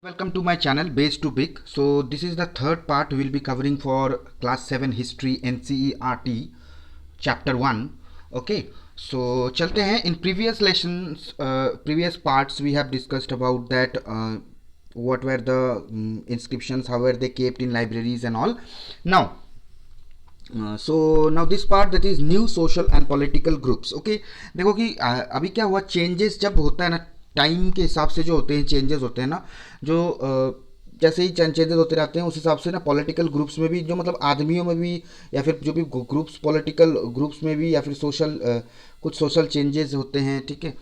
Welcome to my channel Base to Big. So this is the third part we will be covering for class 7 history NCERT chapter 1. Okay, so चलते हैं. In previous lessons, previous parts we have discussed about that what were the inscriptions, how were they kept in libraries and all. Now so now this part, that is new social and political groups. Okay, देखो कि अभी क्या हुआ, changes जब होता है ना, time के हिसाब से जो होते हैं चेंजेस होते हैं ना, जो जैसे ही चेंजेस होते रहते हैं उस हिसाब से ना पॉलिटिकल ग्रुप्स में भी, जो मतलब आदमियों में भी, या फिर जो भी ग्रुप्स पॉलिटिकल ग्रुप्स में भी, या फिर सोशल कुछ सोशल चेंजेस होते हैं. ठीक है.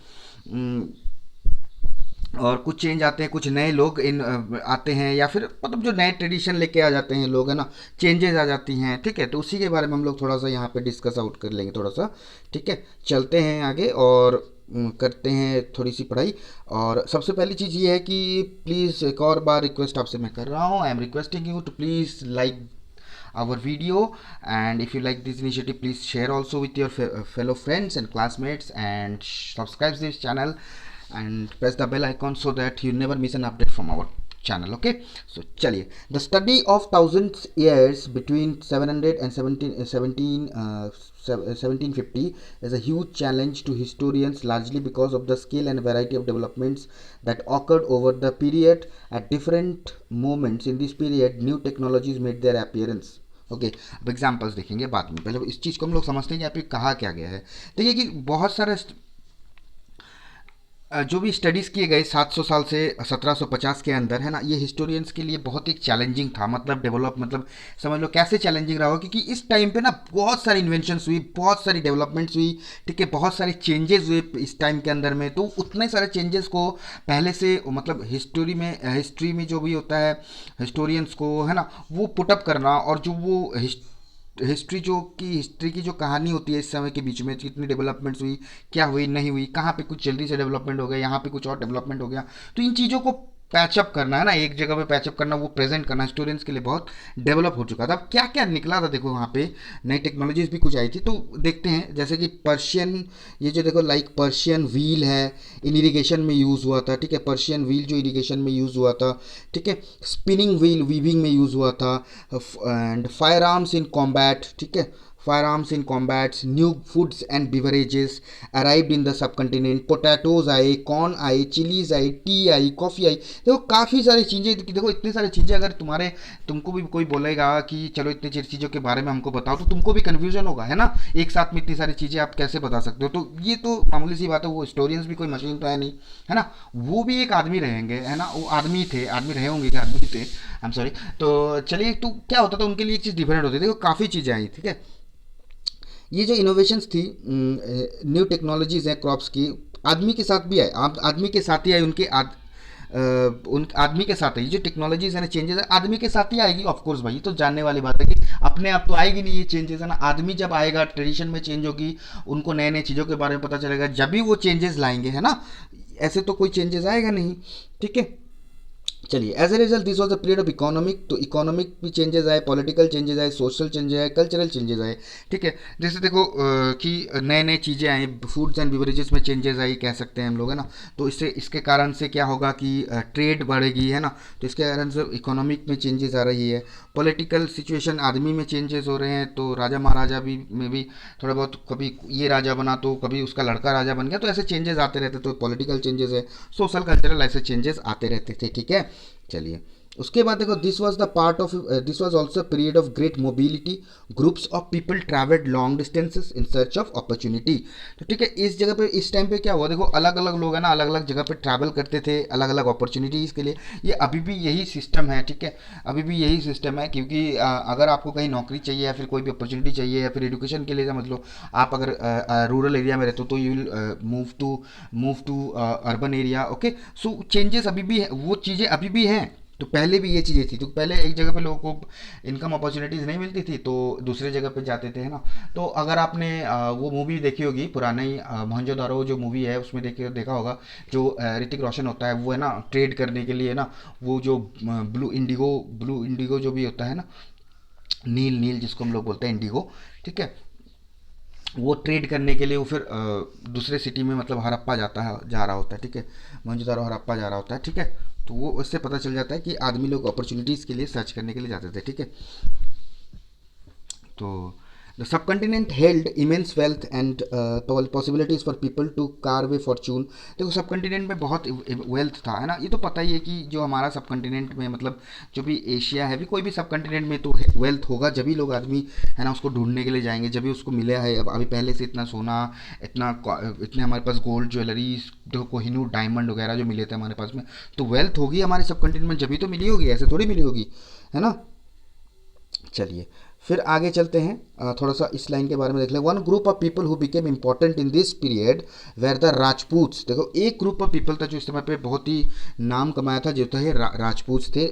और कुछ चेंज आते हैं, कुछ नए लोग इन आते हैं, या फिर मतलब जो नए ट्रेडिशन लेके आ जाते हैं लोग, है ना, चेंजेस आ जाती हैं. ठीक है, तो उसी के बारे में हम लोग थोड़ा सा यहाँ पे डिस्कस आउट कर लेंगे थोड़ा सा. ठीक है, चलते हैं आगे और करते हैं थोड़ी सी पढ़ाई. और सबसे पहली चीज़ ये है कि प्लीज़, एक और बार रिक्वेस्ट आपसे मैं कर रहा हूँ, I am requesting you to please like our video, and if you like this initiative, please share also with your fellow friends and classmates, and subscribe this channel and press the bell icon so that you never miss an update from our channel. Okay, so chaliye, the study of thousands years between 700 and 1750 is a huge challenge to historians, largely because of the scale and variety of developments that occurred over the period. At different moments in this period, new technologies made their appearance. Okay अब examples देखेंगे बाद में, पहले इस चीज़ को हम लोग समझते हैं कि यहाँ पे कहा क्या गया है. देखिए कि बहुत सारे जो भी स्टडीज़ किए गए 700 साल से 1750 के अंदर, है ना, ये हिस्टोरियंस के लिए बहुत एक चैलेंजिंग था. मतलब डेवलप, मतलब समझ लो कैसे चैलेंजिंग रहा होगा, क्योंकि इस टाइम पे ना बहुत सारी इन्वेंशंस हुई, बहुत सारी डेवलपमेंट्स हुई. ठीक है, बहुत सारे चेंजेस हुए इस टाइम के अंदर में. तो उतने सारे चेंजेस को पहले से, मतलब हिस्ट्री में जो भी होता है हिस्टोरियंस को, है ना, वो पुटअप करना, और जो वो हिस्ट्री की जो कहानी होती है इस समय के बीच में, कितनी डेवलपमेंट्स हुई, क्या हुई, नहीं हुई, कहाँ पे कुछ जल्दी से डेवलपमेंट हो गया, यहाँ पे कुछ और डेवलपमेंट हो गया. तो इन चीज़ों को पैचअप करना, है ना, एक जगह पे पैचअप करना, वो प्रेजेंट करना स्टूडेंट्स के लिए बहुत डेवलप हो चुका था. अब क्या क्या निकला था देखो, वहाँ पे नई टेक्नोलॉजीज भी कुछ आई थी. तो देखते हैं, जैसे कि पर्शियन, ये जो देखो लाइक पर्शियन व्हील है, इन इरिगेशन में यूज़ हुआ था. ठीक है, पर्शियन व्हील जो इरिगेशन में यूज़ हुआ था. ठीक है, स्पिनिंग व्हील वीविंग में यूज़ हुआ था. And fire arms in combat. ठीक है, firearms in combats, new foods and beverages arrived in the subcontinent. Potatoes आए, कॉर्न आए, चिलीज आई, टी आई, कॉफ़ी आई. देखो काफ़ी सारी चीज़ें, देखो इतनी सारी चीज़ें. अगर तुमको भी कोई बोलेगा कि चलो इतनी चीज़ों के बारे में हमको बताओ, तो तुमको भी कन्फ्यूजन होगा, है ना, एक साथ में इतनी सारी चीज़ें आप कैसे बता सकते हो. तो ये तो मामूली सी बात है, वो हिस्टोरियंस भी कोई मशीन तो है नहीं, है ना, वो भी एक आदमी रहेंगे, है ना, वो आदमी थे, आदमी रहे होंगे कि आदमी थे, आई एम सॉरी. तो चलिए, तो क्या होता था उनके लिए, एक चीज़ डिफरेंट होती थी. देखो काफ़ी चीज़ें आई. ठीक है, ये जो इनोवेशंस थी, न्यू टेक्नोलॉजीज़ हैं क्रॉप्स की, आदमी के साथ भी आए, आदमी के साथ ही आए, उन आदमी के साथ है ये जो टेक्नोलॉजीज है ना, चेंजेस है, आदमी के साथ ही आएगी. ऑफ कोर्स भाई, ये तो जानने वाली बात है कि अपने आप तो आएगी नहीं ये चेंजेस, है ना. आदमी जब आएगा, ट्रेडिशन में चेंज होगी, उनको नए नए चीज़ों के बारे में पता चलेगा, जब भी वो चेंजेस लाएंगे, है ना. ऐसे तो कोई चेंजेस आएगा नहीं. ठीक है, चलिए, as a result this was the period of economic. तो इकोनॉमिक भी चेंजेस आए, पॉलिटिकल चेंजेस आए, सोशल चेंजेस आए, कल्चरल चेंजेस आए. ठीक है, जैसे देखो कि नए नए चीज़ें आई, फूड्स एंड बिवरेजेस में चेंजेस आई कह सकते हैं हम लोग, है ना. तो इसके कारण से क्या होगा कि ट्रेड बढ़ेगी, है ना. तो इसके कारण से इकोनॉमिक में चेंजेस आ रही है. पॉलिटिकल सिचुएशन, आदमी में चेंजेस हो रहे हैं, तो राजा महाराजा भी में भी थोड़ा बहुत, कभी ये राजा बना तो कभी उसका लड़का राजा बन गया, तो ऐसे चेंजेस आते रहते. तो पॉलिटिकल चेंजेस है, सोशल कल्चरल ऐसे चेंजेस आते रहते थे. ठीक है, चलिए, उसके बाद देखो, this was also period of great mobility. Groups of people travelled long distances in search of opportunity. तो ठीक है, इस जगह पे, इस टाइम पे क्या हुआ, देखो अलग अलग लोग, है ना, अलग अलग जगह पे ट्रैवल करते थे अलग अलग अपॉर्चुनिटीज़ के लिए. ये अभी भी यही सिस्टम है. ठीक है, अभी भी यही सिस्टम है, क्योंकि अगर आपको कहीं नौकरी चाहिए, या फिर कोई भी अपॉर्चुनिटी चाहिए, या फिर एजुकेशन के लिए, समझ लो आप अगर रूरल एरिया में रहते हो, तो you will move to urban area. Okay, so changes अभी भी है, वो चीज़ें अभी भी हैं. तो पहले भी ये चीज़ें थी, तो पहले एक जगह पे लोगों को इनकम अपॉर्चुनिटीज़ नहीं मिलती थी, तो दूसरे जगह पे जाते थे, है ना. तो अगर आपने वो मूवी देखी होगी पुरानी, मोहनजोदारो जो मूवी है, उसमें देखा होगा, जो ऋतिक रोशन होता है, वो है ना ट्रेड करने के लिए ना, वो जो ब्लू इंडिगो जो भी होता है ना, नील नील जिसको हम लोग बोलते हैं इंडिगो. ठीक है, वो ट्रेड करने के लिए वो फिर दूसरे सिटी में, मतलब हड़प्पा जा रहा होता है. ठीक है, मोहनजोदारो हड़प्पा जा रहा होता है. ठीक है, तो वो उससे पता चल जाता है कि आदमी लोग अपॉर्चुनिटीज़ के लिए सर्च करने के लिए जाते थे, ठीक है। तो the subcontinent held immense wealth and possibilities for people to carve a fortune. देखो सब कंटिनेंट में बहुत वेल्थ था, है ना, ये तो पता ही है कि जो हमारा सब कंटिनेंट में मतलब जो भी एशिया है भी, कोई भी सब कंटिनेंट में तो वेल्थ होगा, जब भी लोग आदमी है ना उसको ढूंढने के लिए जाएंगे, जब भी उसको मिला है। अब अभी पहले से इतना सोना, इतना इतने हमारे पास गोल्ड ज्वेलरी, देखो कोहिनूर डायमंड वगैरह जो मिले थे हमारे पास में, तो वेल्थ होगी हमारे सब कंटिनेंट में, जब भी तो मिली होगी, ऐसे थोड़ी मिली होगी, है ना। चलिए फिर आगे चलते हैं, थोड़ा सा इस लाइन के बारे में देख लें। One group of people who became important in this period were the Rajputs. देखो एक ग्रुप ऑफ पीपल था जो इस समय पे बहुत ही नाम कमाया था, जो था ये राजपूत थे।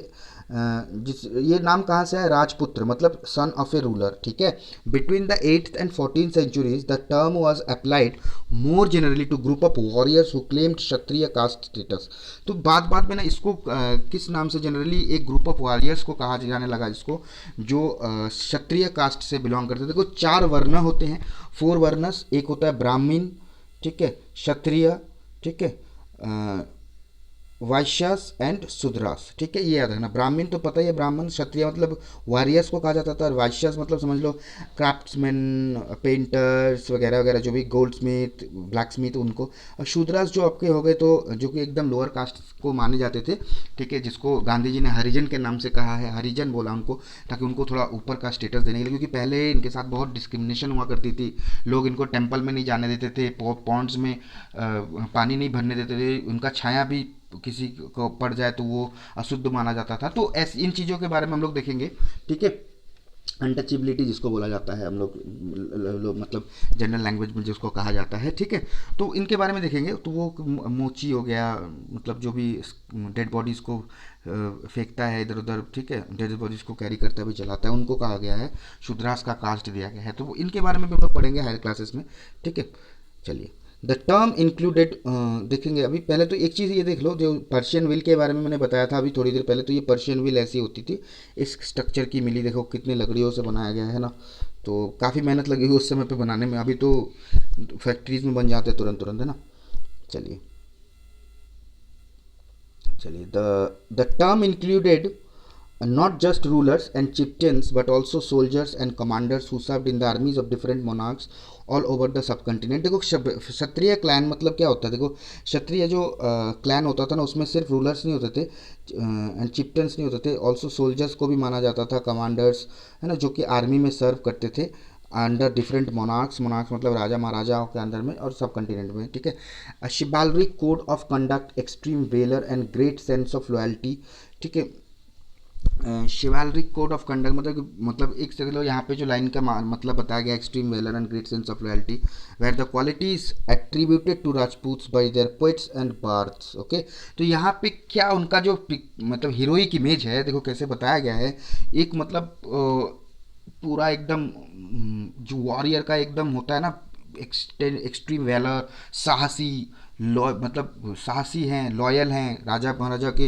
जिस ये नाम कहाँ से है, राजपुत्र मतलब सन ऑफ ए रूलर, ठीक है। Between the 8th and 14th centuries the term was applied more generally to group of warriors who claimed Kshatriya caste status. तो बाद बाद में ना इसको किस नाम से जनरली एक ग्रुप ऑफ वॉरियर्स को कहा जाने लगा, जिसको जो क्षत्रिय कास्ट से बिलोंग करते थे। देखो 4 वर्ण होते हैं, 4 वर्णस, एक होता है ब्राह्मण, ठीक है, क्षत्रिय, ठीक है, वाइश्यास एंड शूद्रास, ठीक है, ये याद रखना। ब्राह्मण तो पता ही है, ब्राह्मण, क्षत्रिय मतलब वॉरियर्स को कहा जाता था, और वाइश्यास मतलब समझ लो क्राफ्ट्समैन, पेंटर्स वगैरह वगैरह, जो भी गोल्ड स्मिथ, ब्लैक स्मिथ, उनको। और शूद्रास जो आपके हो गए, तो जो कि एकदम लोअर कास्ट को माने जाते थे, ठीक है, जिसको गांधी जी ने हरिजन के नाम से कहा है, हरिजन बोला उनको, ताकि उनको थोड़ा ऊपर का स्टेटस देने के लिए, क्योंकि पहले इनके साथ बहुत डिस्क्रिमिनेशन हुआ करती थी। लोग इनको टेम्पल में नहीं जाने देते थे, पॉन्ड्स में पानी नहीं भरने देते थे, उनका छाया भी किसी को पड़ जाए तो वो अशुद्ध माना जाता था। तो ऐसी इन चीज़ों के बारे में हम लोग देखेंगे, ठीक है। अनटचेबिलिटी जिसको बोला जाता है, हम लोग मतलब जनरल लैंग्वेज में जिसको कहा जाता है, ठीक है। तो इनके बारे में देखेंगे। तो वो मोची हो गया, मतलब जो भी डेड बॉडीज़ को फेंकता है इधर उधर, ठीक है, डेड बॉडीज़ को कैरी करता है भी, चलाता है, उनको कहा गया है शूद्रास का कास्ट दिया गया है। तो इनके बारे में भी हम लोग पढ़ेंगे हायर क्लासेस में, ठीक है। चलिए द टर्म इंक्लूडेड, देखेंगे अभी। पहले तो एक चीज़ ये देख लो, जो पर्शियन विल के बारे में मैंने बताया था अभी थोड़ी देर पहले, तो ये पर्शियन विल ऐसी होती थी, इस स्ट्रक्चर की मिली, देखो कितनी लकड़ियों से बनाया गया है ना। तो काफ़ी मेहनत लगी हुई उस समय पे बनाने में, अभी तो फैक्ट्रीज में बन जाते हैं तुरंत तुरंत, है ना। चलिए चलिए the term included not just rulers and chieftains but also soldiers and commanders who served in the armies of different monarchs all over the subcontinent। देखो क्षत्रिय क्लैन मतलब क्या होता है, देखो क्षत्रिय जो क्लैन होता था ना, उसमें सिर्फ रूलर्स नहीं होते थे एंड चिफ्टन्स नहीं होते थे, ऑल्सो सोल्जर्स को भी माना जाता था, कमांडर्स, है ना, जो कि आर्मी में सर्व करते थे अंडर डिफरेंट मोनार्क्स, मोनार्क्स मतलब राजा महाराजाओं के अंदर में और सब कंटिनेंट में, ठीक है। Chivalric code of conduct, extreme valour and great sense of loyalty, ठीक है। शिवालरिक कोड ऑफ कंडक्ट मतलब एक से लो, यहाँ पे जो लाइन का मतलब बताया गया, extreme valour and great sense of loyalty were the qualities attributed to Rajputs by their poets and bards. Okay, तो यहाँ पे क्या उनका जो मतलब हीरोइक इमेज है, देखो कैसे बताया गया है। एक मतलब पूरा एकदम जो वॉरियर का एकदम होता है ना, एक्सट्रीम वेलर, साहसी, मतलब साहसी हैं, लॉयल हैं राजा महाराजा के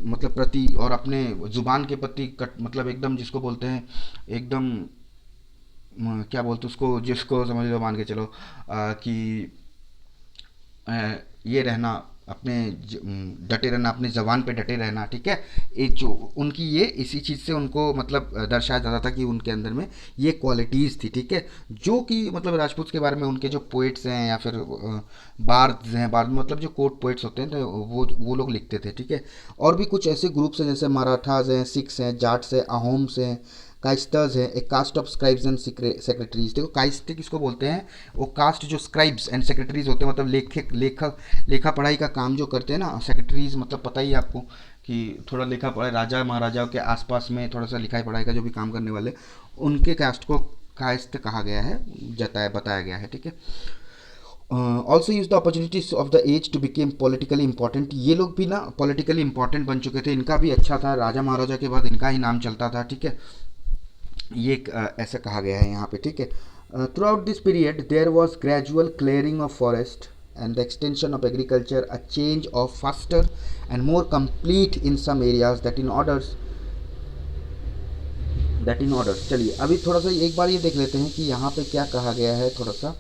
मतलब प्रति, और अपने जुबान के प्रति मतलब एकदम जिसको बोलते हैं एकदम क्या बोलते उसको, जिसको समझ लो, मान के चलो कि ये रहना, अपने डटे रहना, अपने जबान पे डटे रहना, ठीक है। ये जो उनकी ये इसी चीज़ से उनको मतलब दर्शाया जाता था कि उनके अंदर में ये क्वालिटीज़ थी, ठीक है। जो कि मतलब राजपूत के बारे में उनके जो पोइट्स हैं या फिर बार्ड्स हैं, बार्ड मतलब जो कोर्ट पोइट्स होते हैं, तो वो लोग लिखते थे, ठीक है। और भी कुछ ऐसे ग्रुप्स हैं जैसे मराठाज हैं, सिख्स हैं, जाट्स हैं, अहोम्स हैं, काइस्टर्स है, एक caste of scribes and secretaries. देखो काइस्ट किसको बोलते हैं, वो कास्ट जो स्क्राइब्स एंड सेक्रेटरीज होते हैं, मतलब लेखा पढ़ाई का काम जो करते हैं ना। सेक्रेटरीज मतलब पता ही है आपको कि थोड़ा लेखा पढ़ाई, राजा महाराजाओं के आसपास में थोड़ा सा लिखाई पढ़ाई का जो भी काम करने वाले, उनके कास्ट को काइस्ट कहा गया है, बताया गया है, ठीक है। Also use the opportunities of the age to became politically important. ये लोग भी ना पॉलिटिकली इंपॉर्टेंट बन चुके थे, इनका भी अच्छा था, राजा महाराजा के बाद इनका ही नाम चलता था, ठीक है। ये ऐसा कहा गया है यहाँ पे, ठीक है। Throughout this period there was gradual clearing of forest and the extension of agriculture, a change of faster and more complete in some areas that in orders. चलिए अभी थोड़ा सा एक बार ये देख लेते हैं कि यहाँ पे क्या कहा गया है, थोड़ा सा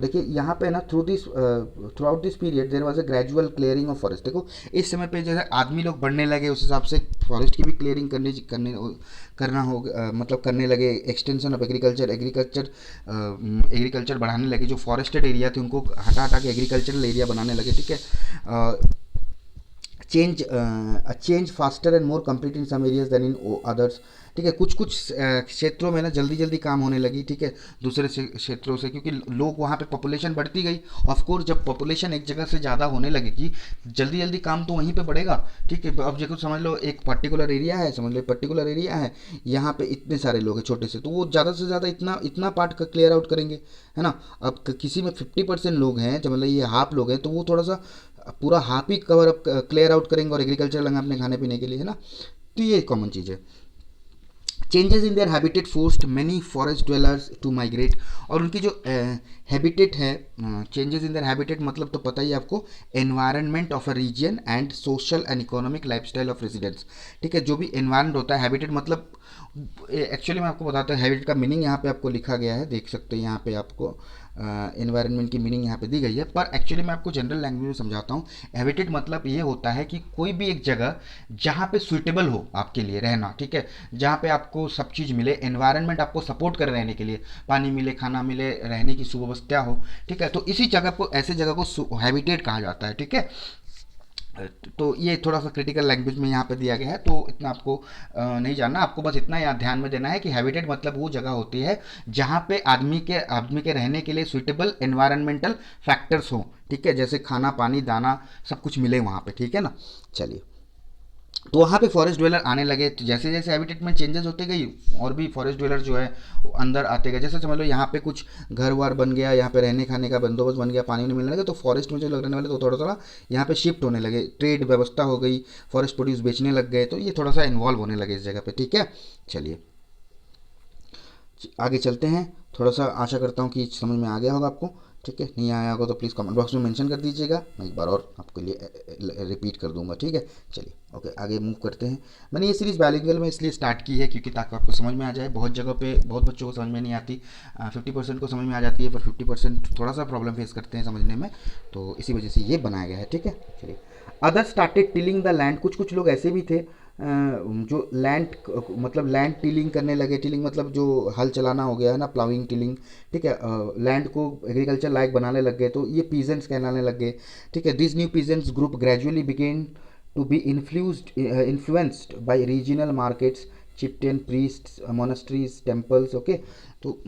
देखिए यहाँ पे ना throughout this period there was a gradual clearing of forest. देखो इस समय पे जैसे आदमी लोग बढ़ने लगे उस हिसाब से फॉरेस्ट की भी क्लियरिंग करना हो, मतलब करने लगे। एक्सटेंशन ऑफ एग्रीकल्चर बढ़ाने लगे। जो फॉरेस्टेड एरिया थे उनको हटा हटा के एग्रीकल्चरल एरिया बनाने लगे, ठीक है। Change faster and more complete in some areas than in others, ठीक है। कुछ कुछ क्षेत्रों में ना जल्दी जल्दी काम होने लगी, ठीक है, दूसरे क्षेत्रों से, क्योंकि लोग वहाँ पे पॉपुलेशन बढ़ती गई। ऑफ कोर्स जब पॉपुलेशन एक जगह से ज़्यादा होने लगेगी, जल्दी जल्दी काम तो वहीं पे बढ़ेगा, ठीक है। अब देखो समझ लो एक पर्टिकुलर एरिया है, समझ लो पर्टिकुलर एरिया है, यहाँ पे इतने सारे लोग हैं छोटे से, तो वो ज़्यादा से ज़्यादा इतना इतना पार्ट का क्लियर आउट करेंगे, है ना। अब किसी में 50% लोग हैं, जब मतलब ये हाफ लोग हैं, तो वो थोड़ा सा पूरा हाफ ही कवर अप क्लियर आउट करेंगे और एग्रीकल्चर लगाएंगे अपने खाने पीने के लिए, है ना। तो ये कॉमन चीज़ है। Changes in their habitat forced many forest dwellers to migrate. और उनकी जो हैबिटेट है, चेंजेस इन देयर हैबिटेट मतलब तो पता ही है आपको, environment of a region and social and economic lifestyle of residents, ठीक है। जो भी एनवायरनमेंट होता है, हैबिटेट मतलब एक्चुअली मैं आपको बताता हूँ हैबिटेट का मीनिंग यहाँ पे आपको लिखा गया है, देख सकते हैं यहाँ पे आपको एनवायरनमेंट की मीनिंग यहाँ पे दी गई है, पर एक्चुअली मैं आपको जनरल लैंग्वेज में समझाता हूँ। हैबिटेट मतलब ये होता है कि कोई भी एक जगह जहाँ पे सुइटेबल हो आपके लिए रहना, ठीक है, जहाँ पे आपको सब चीज़ मिले, एनवायरनमेंट आपको सपोर्ट कर रहने के लिए, पानी मिले, खाना मिले, रहने की सुव्यवस्था हो, ठीक है। तो इसी जगह को, ऐसे जगह को हैबिटेट कहा जाता है, ठीक है। तो ये थोड़ा सा क्रिटिकल लैंग्वेज में यहाँ पे दिया गया है, तो इतना आपको नहीं जानना। आपको बस इतना याद ध्यान में देना है कि हैबिटेट मतलब वो जगह होती है जहाँ पे आदमी के रहने के लिए सुइटेबल एनवायरमेंटल फैक्टर्स हो, ठीक है, जैसे खाना पानी दाना सब कुछ मिले वहाँ पे, ठीक है ना। चलिए, तो वहाँ पे फॉरेस्ट ड्वेलर आने लगे, तो जैसे जैसे हैबिटेट में चेंजेस होते गई और भी फॉरेस्ट ड्वेलर जो है वो अंदर आते गए। जैसे समझ लो यहाँ पे कुछ घर वार बन गया, यहाँ पे रहने खाने का बंदोबस्त बन गया, पानी नहीं मिलने लगे, तो फॉरेस्ट में जो लोग रहने वाले तो थोड़ा थोड़ा यहाँ पे शिफ्ट होने लगे, ट्रेड व्यवस्था हो गई, फॉरेस्ट प्रोड्यूस बेचने लग गए, तो ये थोड़ा सा इन्वॉल्व होने लगे इस जगह पे, ठीक है। चलिए आगे चलते हैं। थोड़ा सा आशा करता हूँ कि समझ में आ गया होगा आपको, ठीक है। नहीं आया होगा तो प्लीज़ कमेंट बॉक्स में मेंशन कर दीजिएगा, मैं एक बार और आपके लिए रिपीट कर दूंगा, ठीक है। चलिए ओके, आगे मूव करते हैं। मैंने ये सीरीज़ बाइलिंगुअल में इसलिए स्टार्ट की है क्योंकि ताकि आपको समझ में आ जाए। बहुत जगह पे बहुत बच्चों को समझ में नहीं आती, 50% को समझ में आ जाती है, पर 50% थोड़ा सा प्रॉब्लम फेस करते हैं समझने में, तो इसी वजह से ये बनाया गया है, ठीक है। चलिए, other started tilling the land. कुछ कुछ लोग ऐसे भी थे जो लैंड मतलब लैंड टिलिंग करने लगे। टिलिंग मतलब जो हल चलाना हो गया है ना, प्लाविंग टिलिंग, ठीक है। लैंड को एग्रीकल्चर लायक बनाने लग गए, तो ये पीजेंट्स कहलाने लग गए, ठीक है। This new peasants group gradually began to be influenced by regional markets, chieftain priest, monasteries, temples, okay. तो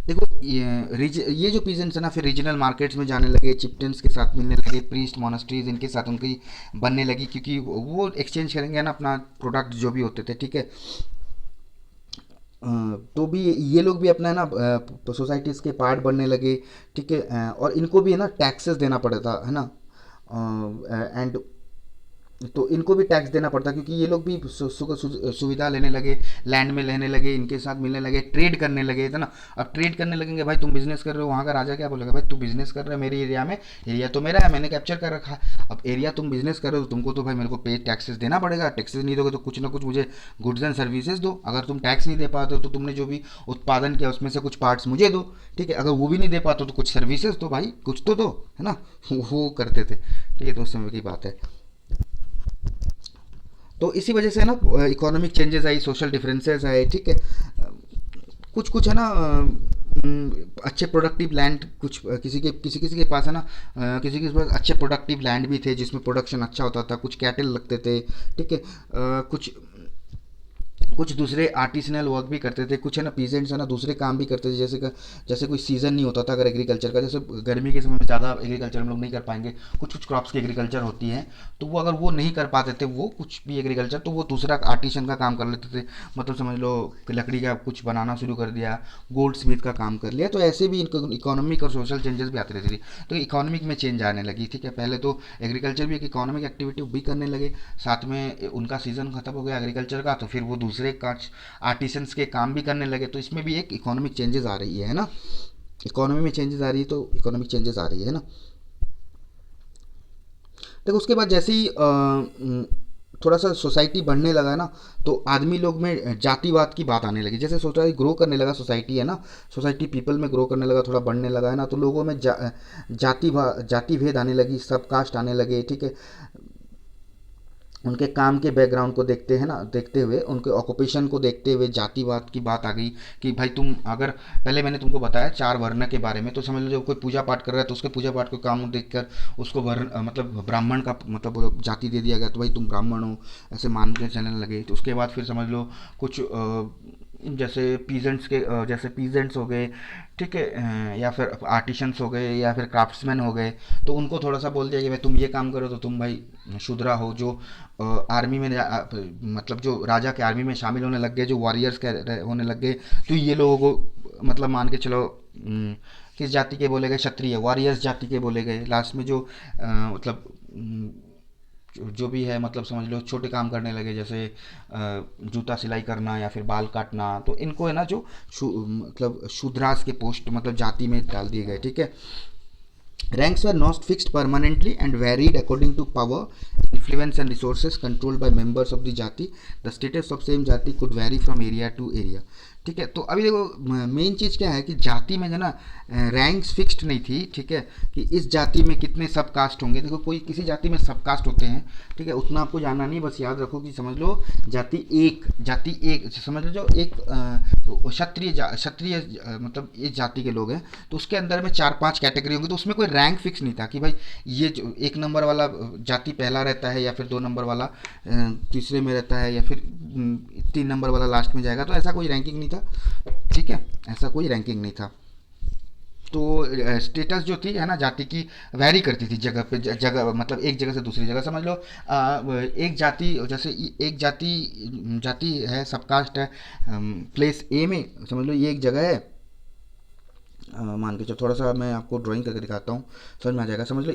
देखो ये जो पीजेंट्स है ना, फिर रीजनल मार्केट्स में जाने लगे, चिप्टन्स के साथ मिलने लगे, प्रीस्ट मोनास्ट्रीज इनके साथ उनकी बनने लगी, क्योंकि वो एक्सचेंज करेंगे ना अपना प्रोडक्ट जो भी होते थे, ठीक है। तो भी ये लोग भी अपना है ना सोसाइटीज़ के पार्ट बनने लगे, ठीक है। और इनको भी है ना टैक्सेस देना पड़ता है ना, एंड तो इनको भी टैक्स देना पड़ता, क्योंकि ये लोग भी सुविधा लेने लगे, लैंड में रहने लगे, इनके साथ मिलने लगे, ट्रेड करने लगे, है ना। अब ट्रेड करने लगेंगे, भाई तुम बिजनेस कर रहे हो, वहाँ का राजा क्या बोलेगा, भाई तू बिजनेस कर रहा है मेरे एरिया में, एरिया तो मेरा है, मैंने कैप्चर कर रखा है। अब एरिया तुम बिजनेस कर रहे हो, तुमको तो भाई मेरे को पे टैक्सेस देना पड़ेगा। टैक्सेस नहीं दोगे तो कुछ ना कुछ मुझे गुड्स एंड सर्विसेज दो। अगर तुम टैक्स नहीं दे पाते हो तो तुमने जो भी उत्पादन किया उसमें से कुछ पार्ट्स मुझे दो, ठीक है। अगर वो भी नहीं दे पाते हो तो कुछ सर्विसेज दो भाई, कुछ तो दो, है ना। वो करते थे, ठीक है। तो उस समय की बात है। तो इसी वजह से ना इकोनॉमिक चेंजेस आई, सोशल डिफरेंसेस आए, ठीक है। कुछ कुछ है ना अच्छे प्रोडक्टिव लैंड, कुछ किसी किसी के पास है ना किसी के पास अच्छे प्रोडक्टिव लैंड भी थे जिसमें प्रोडक्शन अच्छा होता था, कुछ कैटल लगते थे, ठीक है। कुछ कुछ दूसरे आर्टिसनल वर्क भी करते थे, कुछ है ना पीजेंट्स है ना दूसरे काम भी करते थे, जैसे कोई सीज़न नहीं होता था अगर एग्रीकल्चर का, जैसे गर्मी के समय में ज़्यादा एग्रीकल्चर हम लोग नहीं कर पाएंगे, कुछ कुछ क्रॉप्स की एग्रीकल्चर होती है, तो वो अगर वो नहीं कर पाते थे वो कुछ भी एग्रीकल्चर, तो वो दूसरा आर्टिशन का काम कर लेते थे। मतलब समझ लो कि लकड़ी का कुछ बनाना शुरू कर दिया, गोल्ड स्मिथ का काम कर लिया, तो ऐसे भी इनको इकोनॉमिक और सोशल चेंजेस भी आते रहते थे। तो इकोनॉमिक में चेंज आने लगी, ठीक है। पहले तो एग्रीकल्चर भी एक इकोनॉमिक एक्टिविटी भी करने लगे, साथ में उनका सीज़न खत्म हो गया एग्रीकल्चर का, तो फिर वो दूसरे काज आर्टिसंस के काम भी करने लगे, तो इसमें भी एक इकोनॉमिक चेंजेस आ रही है ना। इकोनॉमी में चेंजेस आ रही है तो इकोनॉमिक चेंजेस आ रही है ना। देखो उसके बाद जैसे ही थोड़ा सा सोसाइटी बढ़ने लगा ना, तो आदमी लोग में जातिवाद की बात आने लगी। जैसे सोसाइटी ग्रो करने लगा, सोसाइटी है ना, सोसाइटी पीपल में ग्रो करने लगा, थोड़ा बढ़ने लगा है ना, तो लोगों में जाति भेद आने लगी, सब कास्ट आने लगे, ठीक है। उनके काम के बैकग्राउंड को देखते हैं ना, देखते हुए उनके ऑक्यूपेशन को देखते हुए जातिवाद की बात आ गई कि भाई तुम अगर, पहले मैंने तुमको बताया चार वर्ण के बारे में, तो समझ लो जब कोई पूजा पाठ कर रहा है तो उसके पूजा पाठ को काम देखकर उसको वर्ण मतलब ब्राह्मण का मतलब वो जाति दे दिया गया, तो भाई तुम ब्राह्मण हो, ऐसे मान के चलने लगे। तो उसके बाद फिर समझ लो कुछ जैसे पीजेंट्स के जैसे पीजेंट्स हो गए, ठीक है, या फिर आर्टिशंस हो गए या फिर क्राफ्ट्समैन हो गए, तो उनको थोड़ा सा बोल दिया कि भाई तुम ये काम करो तो तुम भाई शूद्रा हो। जो आर्मी में मतलब जो राजा के आर्मी में शामिल होने लग गए, जो वॉरियर्स के होने लग गए, तो ये लोगों को मतलब मान के चलो किस जाति के बोले गए, क्षत्रिय, वॉरियर्स जाति के बोले गए। लास्ट में जो मतलब जो भी है मतलब समझ लो छोटे काम करने लगे, जैसे जूता सिलाई करना या फिर बाल काटना, तो इनको है ना जो मतलब शूद्रास के पोस्ट मतलब जाति में डाल दिए गए, ठीक है। Ranks were not fixed permanently and varied according to power, influence and resources controlled by members of the jati. The status of same jati could vary from area to area. ठीक है। तो अभी देखो मेन चीज़ क्या है कि जाति में जो ना रैंक्स फिक्स्ड नहीं थी, ठीक है, कि इस जाति में कितने सब कास्ट होंगे। देखो कोई किसी जाति में सब कास्ट होते हैं, ठीक है, उतना आपको जानना नहीं, बस याद रखो कि समझ लो जाति एक समझ लो, जो एक क्षत्रिय मतलब इस जाति के लोग हैं, तो उसके अंदर में चार पांच कैटेगरी होंगी, तो उसमें कोई रैंक फिक्स नहीं था कि भाई ये जो एक नंबर वाला जाति पहला रहता है या फिर दो नंबर वाला तीसरे में रहता है या फिर तीन नंबर वाला लास्ट में जाएगा, तो ऐसा कोई रैंकिंग नहीं था, ठीक है, ऐसा कोई रैंकिंग नहीं था। तो स्टेटस जो थी है ना जाति की, वैरी करती थी जगह पे जगह मतलब एक जगह से दूसरी जगह। समझ लो एक जाति जैसे एक जाति है, सबकास्ट है, प्लेस ए में समझ लो ये एक जगह है, मान के चलो थोड़ा सा मैं आपको ड्राइंग करके दिखाता हूँ, समझ में आ जाएगा। समझ लो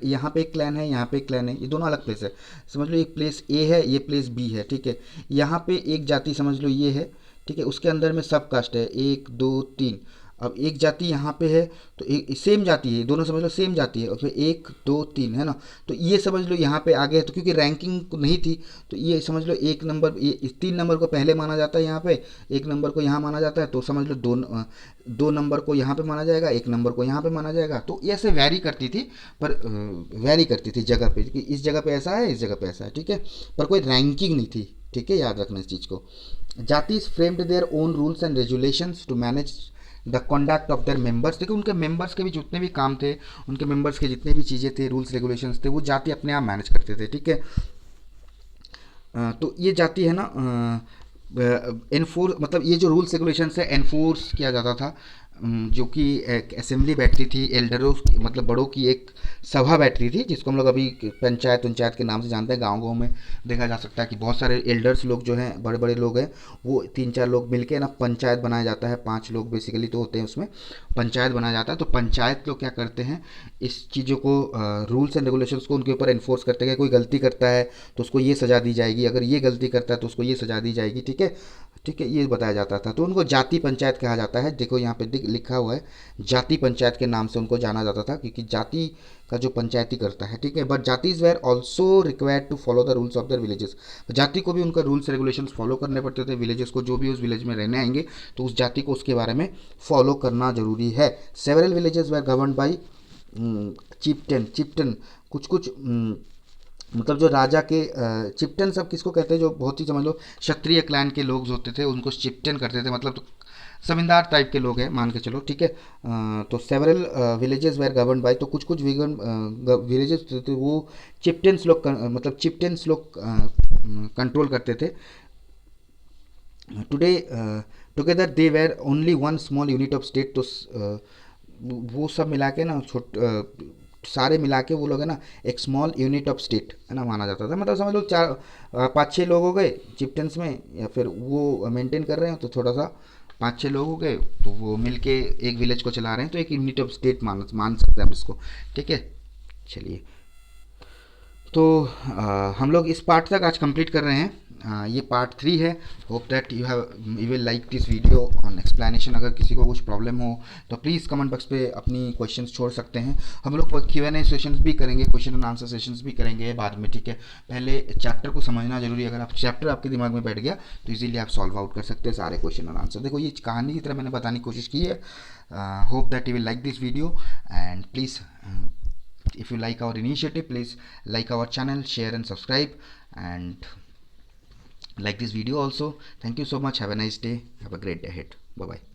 यहाँ पे एक क्लैन है, यहाँ पे एक क्लैन है, ये दोनों अलग प्लेस है। समझ लो एक प्लेस ए है, ये प्लेस बी है, ठीक है। यहाँ पे एक जाति समझ लो ये है, ठीक है, उसके अंदर में सब कास्ट है, एक दो तीन। अब एक जाति यहाँ पे है, तो एक सेम जाति है, दोनों समझ लो सेम जाति है, और फिर एक दो तीन है ना, तो ये समझ लो यहाँ पे आ गए, तो क्योंकि रैंकिंग नहीं थी, तो ये समझ लो एक नंबर, ये तीन नंबर को पहले माना जाता है यहाँ पे, एक नंबर को यहाँ माना जाता है, तो समझ लो दो नंबर को यहाँ पे माना जाएगा, एक नंबर को यहाँ पे माना जाएगा। तो ये ऐसे वैरी करती थी, पर वैरी करती थी जगह पे कि इस जगह पे ऐसा है, इस जगह पे ऐसा है, ठीक है, पर कोई रैंकिंग नहीं थी, ठीक है, याद रखना इस चीज़ को। Jatis framed their own rules and regulations to manage the conduct of their members. देखो उनके मेंबर्स के भी जितने भी काम थे, उनके मेंबर्स के जितने भी चीज़ें थे, रूल्स रेगुलेशंस थे, वो जाति अपने आप मैनेज करते थे, ठीक है। तो ये जाति है ना एनफोर्स मतलब ये जो रूल्स रेगुलेशंस है एनफोर्स किया जाता था, जो कि एक असेंबली बैठती थी, एल्डरों मतलब बड़ों की एक सभा बैठती थी, जिसको हम लोग अभी पंचायत के नाम से जानते हैं। गांव-गांव में देखा जा सकता है कि बहुत सारे एल्डर्स लोग जो हैं, बड़े बड़े लोग हैं, वो तीन चार लोग मिलके ना पंचायत बनाया जाता है, पांच लोग बेसिकली तो होते हैं उसमें, पंचायत बनाया जाता है। तो पंचायत लोग क्या करते हैं, इस चीज़ों को रूल्स एंड रेगुलेशंस को उनके ऊपर एनफोर्स करते हैं। कोई गलती करता है तो उसको ये सज़ा दी जाएगी, अगर ये गलती करता है तो उसको ये सज़ा दी जाएगी, ठीक है, ठीक है, ये बताया जाता था। तो उनको जाति पंचायत कहा जाता है। देखो यहाँ पे लिखा हुआ है, जाति पंचायत के नाम से उनको जाना जाता था, क्योंकि जाति का जो पंचायती करता है, ठीक है। But jatis were also required to follow the rules of their villages. जाति को भी उनका रूल्स रेगुलेशंस फॉलो करने पड़ते थे। विलेजेस को, जो भी उस विलेज में रहने आएंगे, तो उस जाति को उसके बारे में फॉलो करना जरूरी है। Several villages were govern by chieftain कुछ कुछ मतलब जो राजा के चिप्टन सब किसको कहते हैं, जो बहुत ही समझ लो क्षत्रिय क्लैन के लोग होते थे, उनको चिप्टन करते थे, मतलब तो जमींदार टाइप के लोग हैं मान के चलो, ठीक है। तो several villages were govern by, तो कुछ कुछ विलेजेस थे वो चिप्टन्स लोग मतलब चिप्टन्स लोग कंट्रोल करते थे। Today together they were only one small unit of state. तो वो सब मिला के ना सारे मिला के वो लोग है ना एक स्मॉल यूनिट ऑफ स्टेट है ना माना जाता था। मतलब समझ लो चार पाँच छः लोग हो गए चिप्टन्स में, या फिर वो मेंटेन कर रहे हैं, तो थोड़ा सा पाँच छः लोग हो गए, तो वो मिलके एक विलेज को चला रहे हैं, तो एक यूनिट ऑफ स्टेट मान सकते हैं हम इसको, ठीक है। चलिए, तो हम लोग इस पार्ट तक आज कंप्लीट कर रहे हैं। ये पार्ट 3 है। Hope that you will like this video on explanation. अगर किसी को कुछ प्रॉब्लम हो तो प्लीज़ कमेंट बॉक्स पे अपनी क्वेश्चंस छोड़ सकते हैं। हम लोग Q&A सेशंस भी करेंगे, क्वेश्चन एंड आंसर सेशंस भी करेंगे बाद में, ठीक है। पहले चैप्टर को समझना जरूरी है। अगर आप चैप्टर आपके दिमाग में बैठ गया तो इजीली आप सॉल्व आउट कर सकते हैं सारे क्वेश्चन एंड आंसर। देखो, ये कहानी की तरह मैंने बताने की कोशिश की है। Hope that you will like this video and please if you like our initiative, please like our channel, share and subscribe, and like this video also. Thank you so much. Have a nice day. Have a great day ahead. Bye bye.